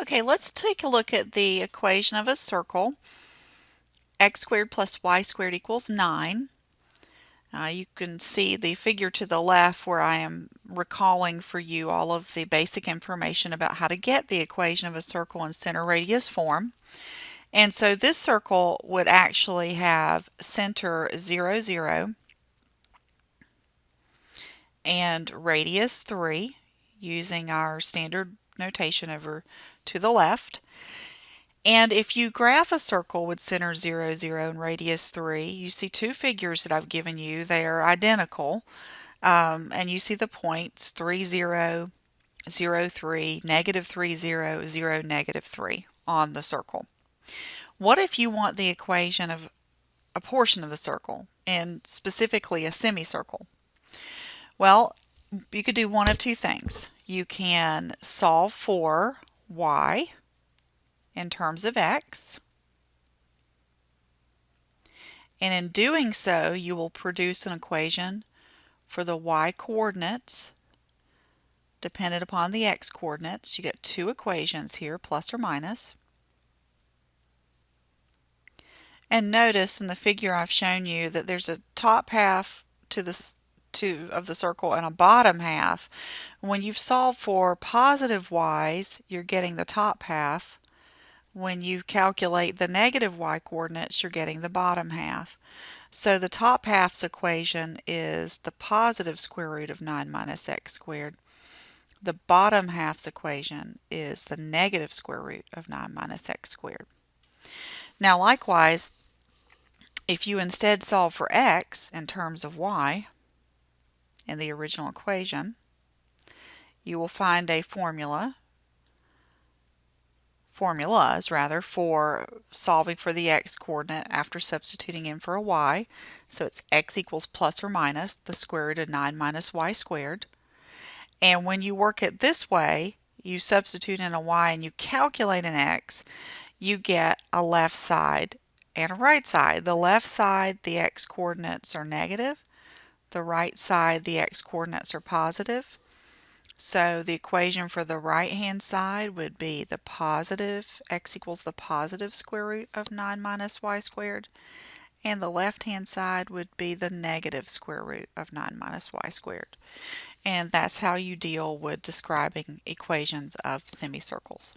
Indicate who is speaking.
Speaker 1: Okay, let's take a look at the equation of a circle. X squared plus y squared equals 9. You can see the figure to the left where I am recalling for you all of the basic information about how to get the equation of a circle in center radius form. And so this circle would actually have center 0, 0 and radius 3 using our standard notation over to the left. And if you graph a circle with center 0, 0 and radius 3, you see two figures that I've given you. They are identical. And you see the points 3, 0, 0, 3, negative 3, 0, 0, negative 3 on the circle. What if you want the equation of a portion of the circle, and specifically a semicircle? Well, you could do one of two things. You can solve for y in terms of x, and in doing so you will produce an equation for the y coordinates dependent upon the x coordinates. You get two equations here, plus or minus. And notice in the figure I've shown you that there's a top half to of the circle and a bottom half. When you've solved for positive y's, you're getting the top half. When you calculate the negative y coordinates, you're getting the bottom half. So the top half's equation is the positive square root of 9 minus x squared. The bottom half's equation is the negative square root of 9 minus x squared. Now likewise, if you instead solve for x in terms of y in the original equation, you will find a formulas for solving for the x coordinate after substituting in for a y. So it's x equals plus or minus the square root of 9 minus y squared. And when you work it this way, you substitute in a y and you calculate an x, you get a left side and a right side. The left side, the x coordinates are negative. The right side, the x coordinates are positive. So the equation for the right hand side would be the positive, x equals the positive square root of 9 minus y squared, and the left hand side would be the negative square root of 9 minus y squared. And that's how you deal with describing equations of semicircles.